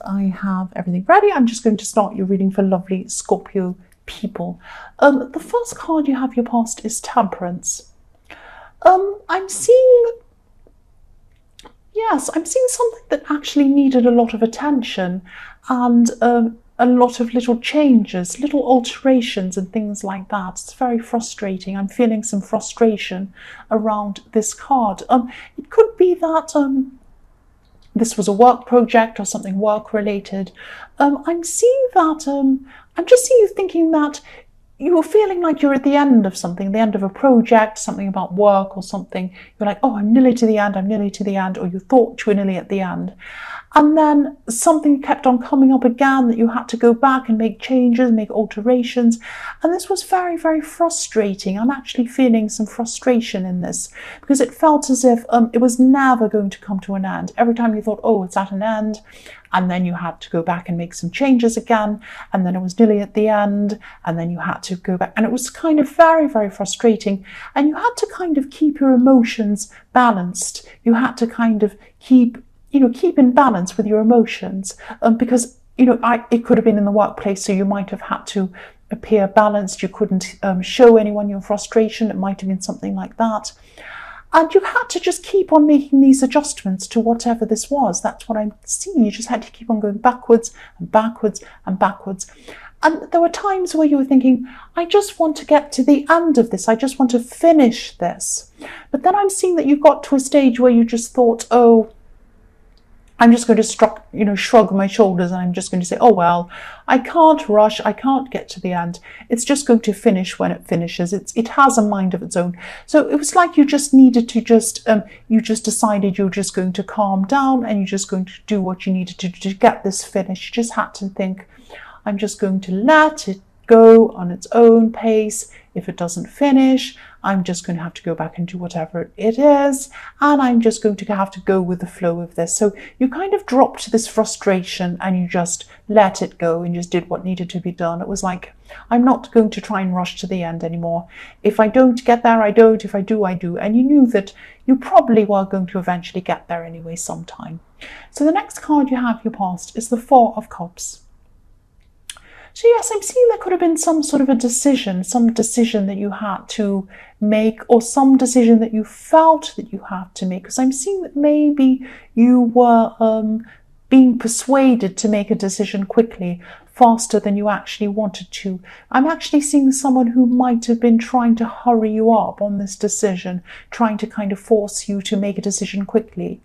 I have everything ready. I'm just going to start your reading for lovely Scorpio people. The first card you have your past is Temperance. I'm seeing something that actually needed a lot of attention and a lot of little changes, little alterations and things like that. It's very frustrating. I'm feeling some frustration around this card. It could be that this was a work project or something work related. I'm seeing that, I'm just seeing you thinking that you were feeling like you're at the end of something, the end of a project, something about work or something. You're like, oh, I'm nearly to the end, or you thought you were nearly at the end. And then something kept on coming up again that you had to go back and make changes, make alterations. And this was very, very frustrating. I'm actually feeling some frustration in this because it felt as if it was never going to come to an end. Every time you thought, oh, it's at an end, and then you had to go back and make some changes again, and then it was nearly at the end, and then you had to go back, and it was kind of very, very frustrating. And you had to kind of keep your emotions balanced. You had to kind of keep in balance with your emotions, because it could have been in the workplace, so you might have had to appear balanced. You couldn't show anyone your frustration. It might have been something like that. And you had to just keep on making these adjustments to whatever this was. That's what I'm seeing. You just had to keep on going backwards and backwards and backwards. And there were times where you were thinking, I just want to get to the end of this. I just want to finish this. But then I'm seeing that you got to a stage where you just thought, oh, I'm just going to shrug my shoulders, and I'm just going to say, oh, well, I can't rush. I can't get to the end. It's just going to finish when it finishes. It has a mind of its own. So it was like you just needed to you just decided you're just going to calm down, and you're just going to do what you needed to do to get this finished. You just had to think, I'm just going to let it go on its own pace. If it doesn't finish, I'm just going to have to go back and do whatever it is, and I'm just going to have to go with the flow of this. So you kind of dropped this frustration and you just let it go and just did what needed to be done. It was like, I'm not going to try and rush to the end anymore. If I don't get there, I don't. If I do, I do. And you knew that you probably were going to eventually get there anyway sometime. So the next card you have your past is the Four of Cups. So yes, I'm seeing there could have been some sort of a decision, some decision that you had to make, or some decision that you felt that you had to make. Because I'm seeing that maybe you were being persuaded to make a decision quickly, faster than you actually wanted to. I'm actually seeing someone who might have been trying to hurry you up on this decision, trying to kind of force you to make a decision quickly.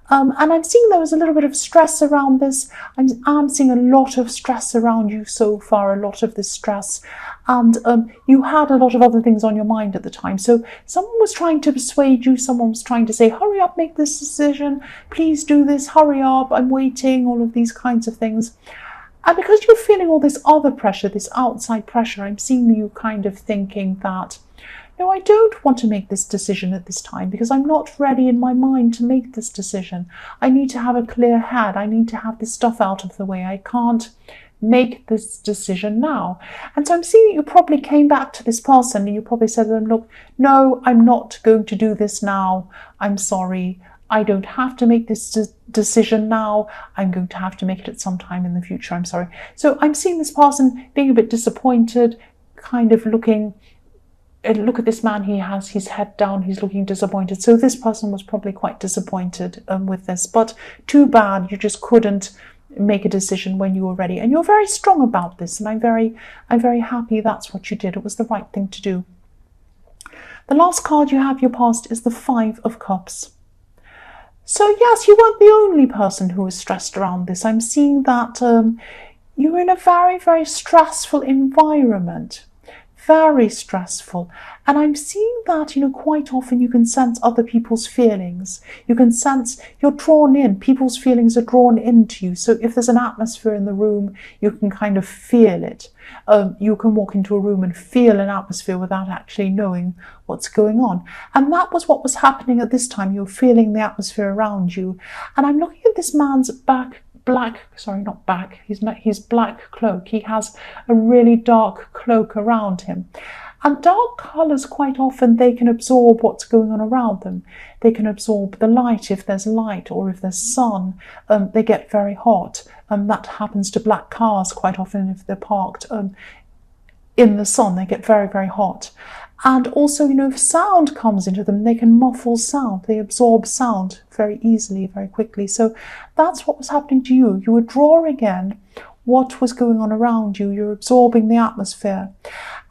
And I'm seeing there was a little bit of stress around this. I'm seeing a lot of stress around you so far, a lot of this stress. And you had a lot of other things on your mind at the time. So someone was trying to persuade you. Someone was trying to say, hurry up, make this decision. Please do this, hurry up, I'm waiting, all of these kinds of things. And because you're feeling all this other pressure, this outside pressure, I'm seeing you kind of thinking that, no, I don't want to make this decision at this time because I'm not ready in my mind to make this decision. I need to have a clear head. I need to have this stuff out of the way. I can't make this decision now. And so I'm seeing that you probably came back to this person and you probably said to them, look, no, I'm not going to do this now. I'm sorry. I don't have to make this decision now. I'm going to have to make it at some time in the future. I'm sorry. So I'm seeing this person being a bit disappointed, kind of looking, look at this man, he has his head down, he's looking disappointed. So this person was probably quite disappointed with this, but too bad you just couldn't make a decision when you were ready. And you're very strong about this, and I'm very happy that's what you did. It was the right thing to do. The last card you have your past is the Five of Cups. So yes, you weren't the only person who was stressed around this. I'm seeing that you're in a very, very stressful environment. Very stressful. And I'm seeing that, quite often you can sense other people's feelings. You can sense you're drawn in. People's feelings are drawn into you. So if there's an atmosphere in the room, you can kind of feel it. You can walk into a room and feel an atmosphere without actually knowing what's going on. And that was what was happening at this time. You're feeling the atmosphere around you. And I'm looking at this man's his black cloak. He has a really dark cloak around him. And dark colours, quite often, they can absorb what's going on around them. They can absorb the light if there's light, or if there's sun, they get very hot. That happens to black cars quite often if they're parked in the sun, they get very, very hot. And also, if sound comes into them, they can muffle sound. They absorb sound very easily, very quickly. So that's what was happening to you. You were drawing in what was going on around you. You're absorbing the atmosphere.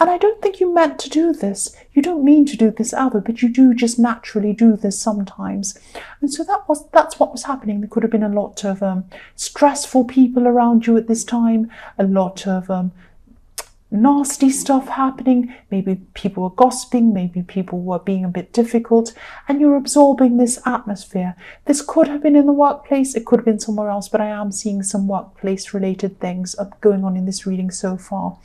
And I don't think you meant to do this. You don't mean to do this ever, but you do just naturally do this sometimes. And so that's what was happening. There could have been a lot of stressful people around you at this time, a lot of nasty stuff happening. Maybe people were gossiping, maybe people were being a bit difficult, and you're absorbing this atmosphere. This could have been in the workplace, it could have been somewhere else, but I am seeing some workplace related things going on in this reading so far.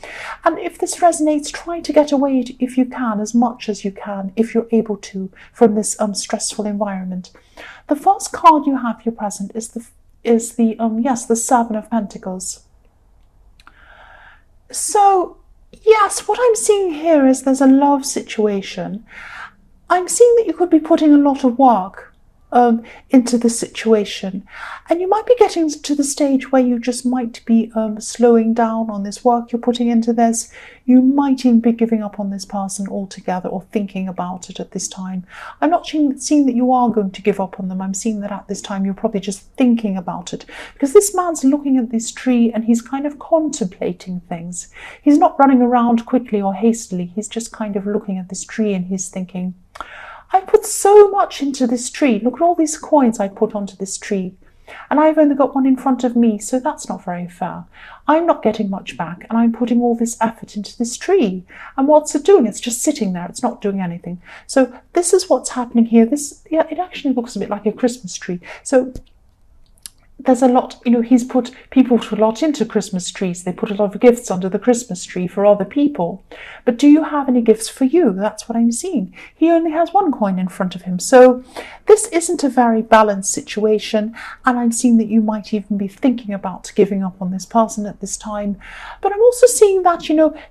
And if this resonates, try to get away if you can, as much as you can, if you're able to, from this stressful environment. The first card you have here present is the Seven of Pentacles. So, yes, what I'm seeing here is there's a love situation. I'm seeing that you could be putting a lot of work into the situation, and you might be getting to the stage where you just might be slowing down on this work you're putting into this. You might even be giving up on this person altogether, or thinking about it at this time. I'm not seeing that you are going to give up on them. I'm seeing that at this time you're probably just thinking about it, because this man's looking at this tree and he's kind of contemplating things. He's not running around quickly or hastily. He's just kind of looking at this tree and he's thinking, I put so much into this tree. Look at all these coins I put onto this tree. And I've only got one in front of me, so that's not very fair. I'm not getting much back, and I'm putting all this effort into this tree. And what's it doing? It's just sitting there. It's not doing anything. So this is what's happening here. It actually looks a bit like a Christmas tree. So there's a lot, people put a lot into Christmas trees. They put a lot of gifts under the Christmas tree for other people. But do you have any gifts for you? That's what I'm seeing. He only has one coin in front of him. So this isn't a very balanced situation. And I'm seeing that you might even be thinking about giving up on this person at this time. But I'm also seeing that,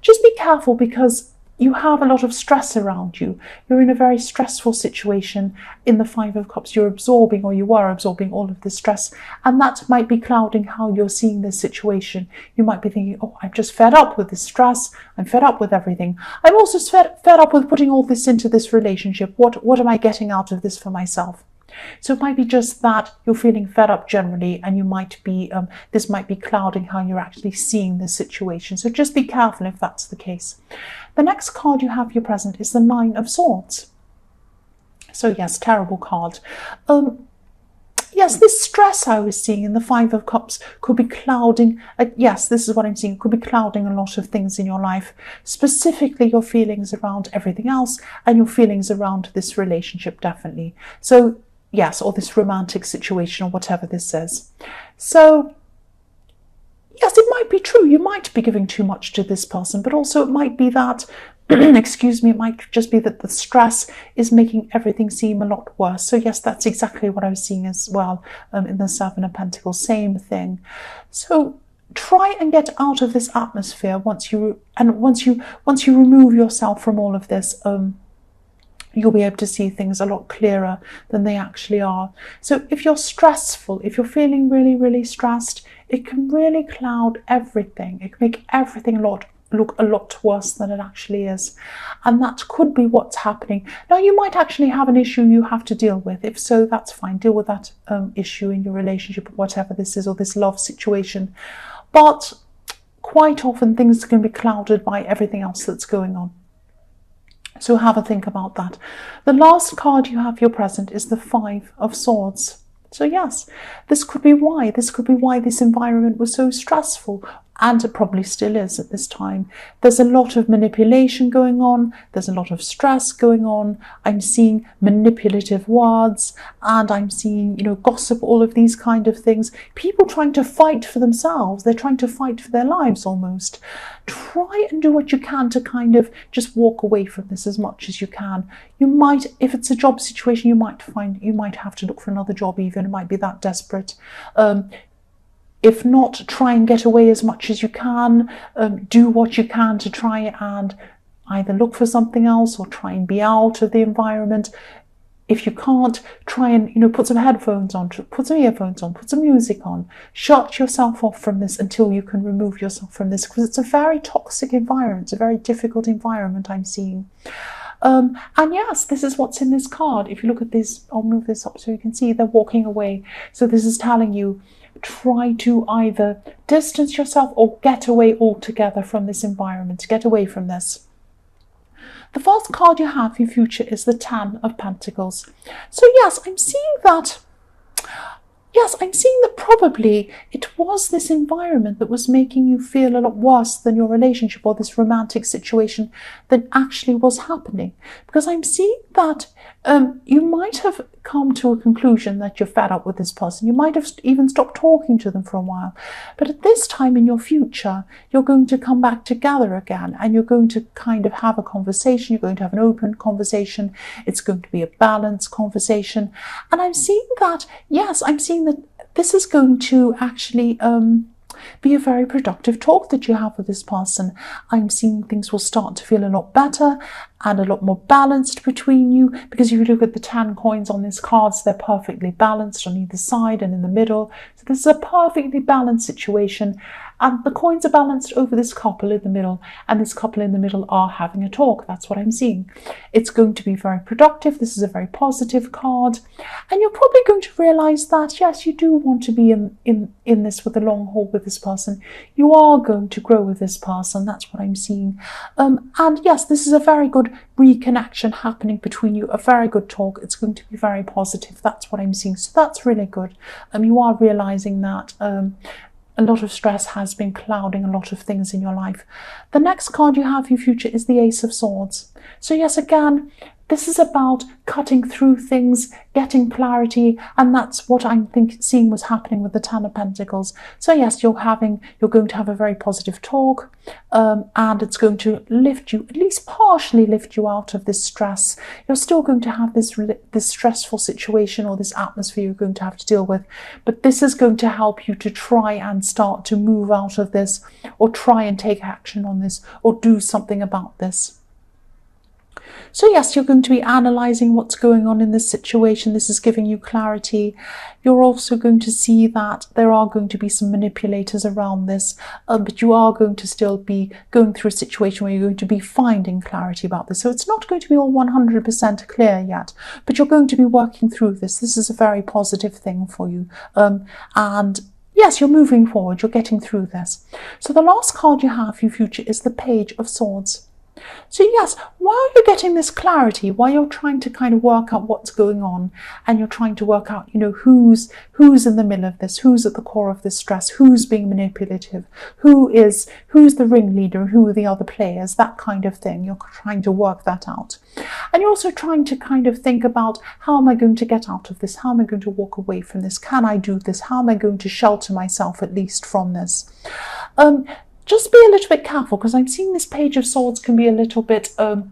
just be careful, because you have a lot of stress around you. You're in a very stressful situation. In the Five of Cups, you were absorbing all of this stress, and that might be clouding how you're seeing this situation. You might be thinking, oh, I'm just fed up with this stress. I'm fed up with everything. I'm also fed up with putting all this into this relationship. What am I getting out of this for myself? So it might be just that you're feeling fed up generally, and you might be this might be clouding how you're actually seeing this situation. So just be careful if that's the case. The next card you have here present is the Nine of Swords. So yes, terrible card. Yes, this stress I was seeing in the Five of Cups could be clouding. Yes, this is what I'm seeing. It could be clouding a lot of things in your life, specifically your feelings around everything else and your feelings around this relationship, definitely. So yes, or this romantic situation, or whatever this says. So yes, it might be true. You might be giving too much to this person, but also it might be that, excuse me, it might just be that the stress is making everything seem a lot worse. So yes, that's exactly what I was seeing as well in the Seven of Pentacles, same thing. So try and get out of this atmosphere once you remove yourself from all of this. You'll be able to see things a lot clearer than they actually are. So if you're stressful, if you're feeling really, really stressed, it can really cloud everything. It can make everything look a lot worse than it actually is. And that could be what's happening. Now, you might actually have an issue you have to deal with. If so, that's fine. Deal with that issue in your relationship, or whatever this is, or this love situation. But quite often things can be clouded by everything else that's going on. So have a think about that. The last card you have here present is the Five of Swords. So yes, this could be why. This could be why this environment was so stressful, and it probably still is at this time. There's a lot of manipulation going on. There's a lot of stress going on. I'm seeing manipulative words, and I'm seeing, gossip, all of these kind of things. People trying to fight for themselves. They're trying to fight for their lives almost. Try and do what you can to kind of just walk away from this as much as you can. You might, if it's a job situation, you might have to look for another job even. It might be that desperate. If not, try and get away as much as you can. Do what you can to try and either look for something else or try and be out of the environment. If you can't, try and, put some headphones on, put some earphones on, put some music on. Shut yourself off from this until you can remove yourself from this, because it's a very toxic environment. It's a very difficult environment I'm seeing. And yes, this is what's in this card. If you look at this, I'll move this up so you can see they're walking away. So this is telling you, try to either distance yourself or get away altogether from this environment, get away from this. The first card you have for your future is the Ten of Pentacles. So yes, I'm seeing that probably it was this environment that was making you feel a lot worse than your relationship or this romantic situation that actually was happening. Because I'm seeing that you might have come to a conclusion that you're fed up with this person. You might have even stopped talking to them for a while. But at this time in your future, you're going to come back together again, and you're going to kind of have a conversation. You're going to have an open conversation. It's going to be a balanced conversation. And I'm seeing that, yes, I'm seeing that this is going to actually be a very productive talk that you have with this person. I'm seeing things will start to feel a lot better and a lot more balanced between you, because if you look at the 10 coins on these cards, they're perfectly balanced on either side and in the middle. So this is a perfectly balanced situation, and the coins are balanced over this couple in the middle, and this couple in the middle are having a talk. That's what I'm seeing. It's going to be very productive. This is a very positive card, and you're probably going to realize that yes, you do want to be in this with the long haul with this person. You are going to grow with this person. That's what I'm seeing. And yes, this is a very good reconnection happening between you, a very good talk. It's going to be very positive. That's what I'm seeing. So that's really good. You are realizing that a lot of stress has been clouding a lot of things in your life. The next card you have for your future is the Ace of Swords. So yes, again, this is about cutting through things, getting clarity, and that's what I'm seeing was happening with the Ten of Pentacles. So yes, you're going to have a very positive talk, and it's going to lift you, at least partially lift you out of this stress. You're still going to have this stressful situation or this atmosphere you're going to have to deal with, but this is going to help you to try and start to move out of this, or try and take action on this, or do something about this. So yes, you're going to be analysing what's going on in this situation. This is giving you clarity. You're also going to see that there are going to be some manipulators around this, but you are going to still be going through a situation where you're going to be finding clarity about this. So it's not going to be all 100% clear yet, but you're going to be working through this. This is a very positive thing for you. And yes, you're moving forward. You're getting through this. So the last card you have for your future is the Page of Swords. So yes, while you're getting this clarity, while you're trying to kind of work out what's going on, and you're trying to work out, who's in the middle of this, who's at the core of this stress, who's being manipulative, who's the ringleader, and who are the other players, that kind of thing. You're trying to work that out. And you're also trying to kind of think about, how am I going to get out of this? How am I going to walk away from this? Can I do this? How am I going to shelter myself at least from this? Just be a little bit careful, because I'm seeing this Page of Swords can be a little bit... the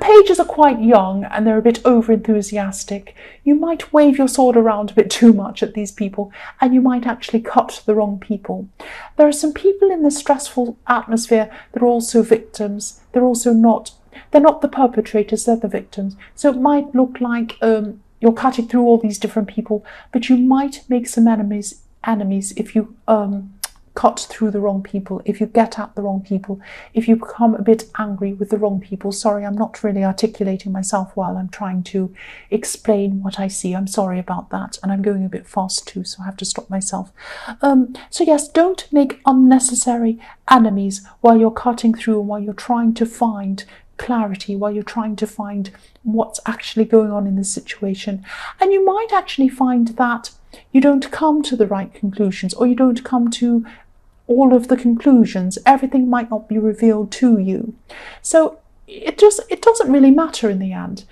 pages are quite young and they're a bit over-enthusiastic. You might wave your sword around a bit too much at these people, and you might actually cut the wrong people. There are some people in this stressful atmosphere that are also victims. They're not the perpetrators, they're the victims. So it might look like you're cutting through all these different people, but you might make some enemies if you... cut through the wrong people, if you get at the wrong people, if you become a bit angry with the wrong people. Sorry, I'm not really articulating myself well. I'm trying to explain what I see. I'm sorry about that. And I'm going a bit fast too, so I have to stop myself. So yes, don't make unnecessary enemies while you're cutting through, while you're trying to find clarity, while you're trying to find what's actually going on in this situation. And you might actually find that you don't come to the right conclusions, or you don't come to all of the conclusions. Everything might not be revealed to you. So it doesn't really matter in the end.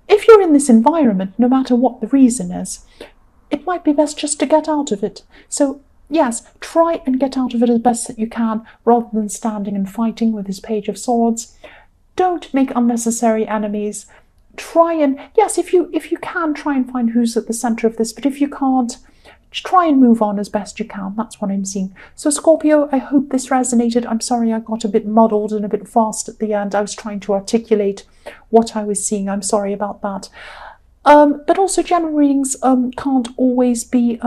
If you're in this environment, no matter what the reason is, it might be best just to get out of it. So yes, try and get out of it as best that you can, rather than standing and fighting with this Page of Swords. Don't make unnecessary enemies. Try and, yes, if you can, try and find who's at the center of this, but if you can't, just try and move on as best you can. That's what I'm seeing. So Scorpio, I hope this resonated. I'm sorry I got a bit muddled and a bit fast at the end. I was trying to articulate what I was seeing. I'm sorry about that. But also general readings can't always be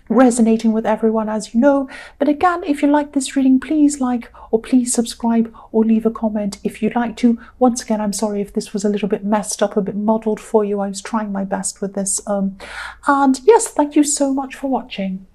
resonating with everyone, as you know. But again, if you like this reading, please like or please subscribe or leave a comment if you'd like to. Once again, I'm sorry if this was a little bit messed up, a bit muddled for you. I was trying my best with this. And yes, thank you so much for watching.